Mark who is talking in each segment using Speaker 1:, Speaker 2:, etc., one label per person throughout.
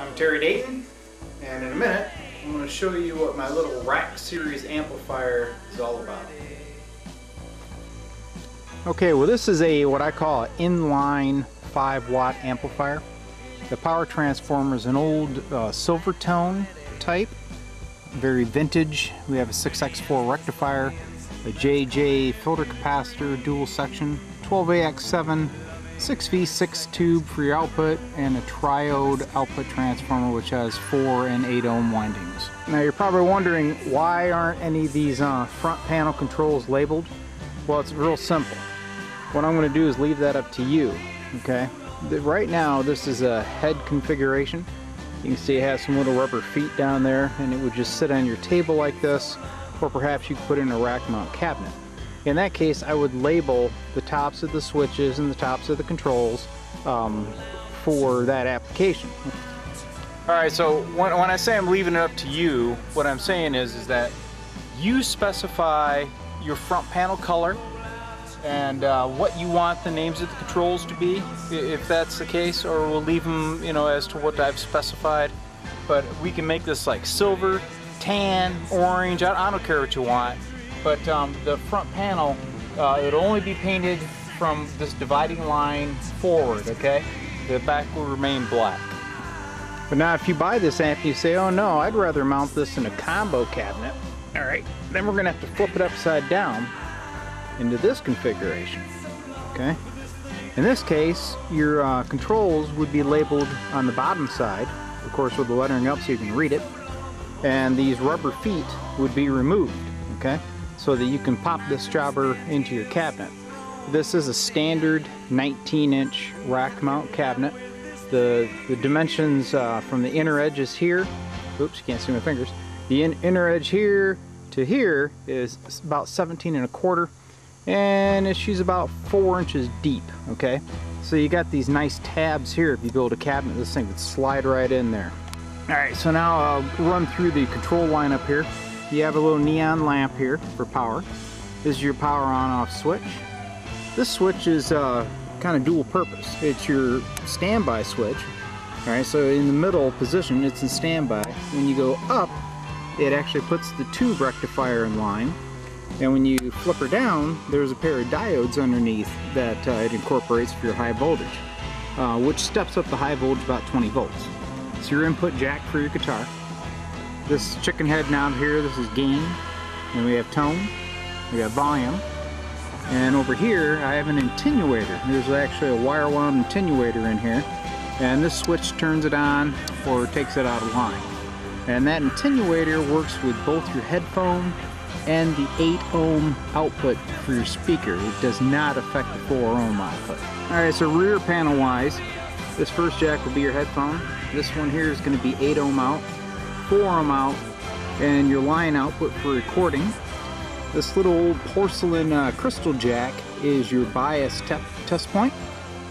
Speaker 1: I'm Terry Dayton, and in a minute I'm going to show you what my little rack series amplifier is all about. Okay, well this is what I call an inline 5-watt amplifier. The power transformer is an old Silvertone type, very vintage. We have a 6x4 rectifier, a JJ filter capacitor, dual section, 12AX7, 6V6 tube for your output, and a triode output transformer which has 4 and 8 ohm windings. Now you're probably wondering, why aren't any of these front panel controls labeled? Well, it's real simple. What I'm going to do is leave that up to you. Okay, right now this is a head configuration. You can see it has some little rubber feet down there, and it would just sit on your table like this, or perhaps you could put in a rack mount cabinet. In that case, I would label the tops of the switches and the tops of the controls for that application. Alright, so when I say I'm leaving it up to you, what I'm saying is that you specify your front panel color and what you want the names of the controls to be, if that's the case, or we'll leave them, you know, as to what I've specified. But we can make this like silver, tan, orange, I don't care what you want. But the front panel, it'll only be painted from this dividing line forward, okay? The back will remain black. But now if you buy this amp, you say, oh no, I'd rather mount this in a combo cabinet. All right, then we're gonna have to flip it upside down into this configuration, okay? In this case, your controls would be labeled on the bottom side, of course with the lettering up so you can read it, and these rubber feet would be removed, okay? So that you can pop this jobber into your cabinet. This is a standard 19-inch rack mount cabinet. The dimensions from the inner edges here, oops, you can't see my fingers, the inner edge here to here is about 17¼ and she's about 4 inches deep, okay? So you got these nice tabs here. If you build a cabinet, this thing would slide right in there. Alright, so now I'll run through the control lineup here. You have a little neon lamp here for power. This is your power on-off switch. This switch is kind of dual purpose. It's your standby switch. Alright, so in the middle position, it's in standby. When you go up, it actually puts the tube rectifier in line. And when you flip her down, there's a pair of diodes underneath that it incorporates for your high voltage, which steps up the high voltage about 20 volts. It's your input jack for your guitar. This chicken head knob here, this is gain, and we have tone, we have volume, and over here I have an attenuator. There's actually a wire wound attenuator in here, and this switch turns it on or takes it out of line. And that attenuator works with both your headphone and the 8 ohm output for your speaker. It does not affect the 4 ohm output. Alright, so rear panel wise, this first jack will be your headphone. This one here is going to be 8 ohm out, 4 ohm out, and your line output for recording. This little old porcelain crystal jack is your bias test point.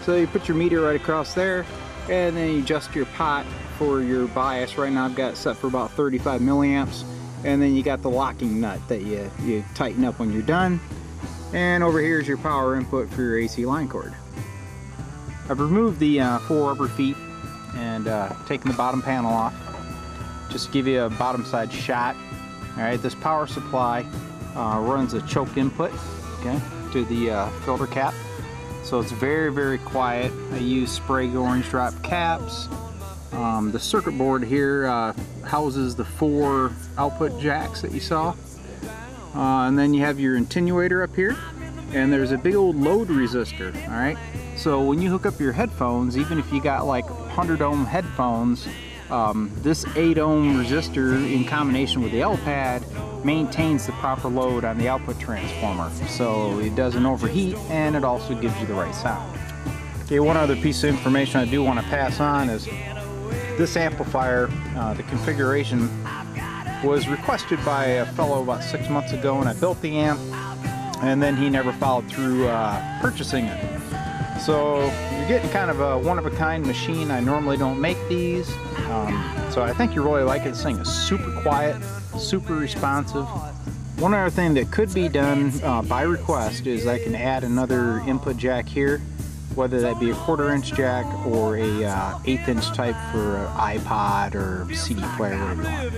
Speaker 1: So you put your meter right across there, and then you adjust your pot for your bias. Right now I've got it set for about 35 milliamps. And then you got the locking nut that you tighten up when you're done. And over here is your power input for your AC line cord. I've removed the 4 rubber feet and taken the bottom panel off. Just to give you a bottom side shot. Alright, this power supply runs a choke input, okay, to the filter cap. So it's very, very quiet. I use spray orange drop caps. The circuit board here houses the 4 output jacks that you saw. And then you have your attenuator up here, and there's a big old load resistor, alright? So when you hook up your headphones, even if you got like 100 ohm headphones, this 8 ohm resistor in combination with the L-pad maintains the proper load on the output transformer. So it doesn't overheat, and it also gives you the right sound. Okay, one other piece of information I do want to pass on is this amplifier, the configuration was requested by a fellow about 6 months ago, and I built the amp, and then he never followed through purchasing it. So you're getting kind of a one-of-a-kind machine. I normally don't make these, so I think you really like it. This thing is super quiet, super responsive. One other thing that could be done by request is I can add another input jack here whether that be a 1/4 inch jack or a 1/8 inch type for an iPod or CD player, whatever you want.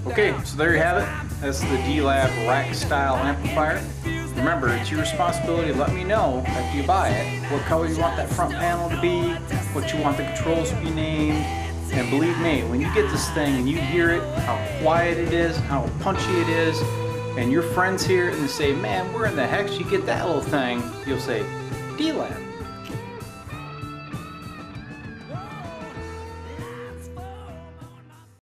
Speaker 1: Okay, so there you have it. That's the D-Lab rack style amplifier. Remember, it's your responsibility to let me know after you buy it what color you want that front panel to be, what you want the controls to be named. And believe me, when you get this thing and you hear it, how quiet it is, how punchy it is, and your friends hear it and they say, man, where in the heck did you get that little thing? You'll say, D-Lab.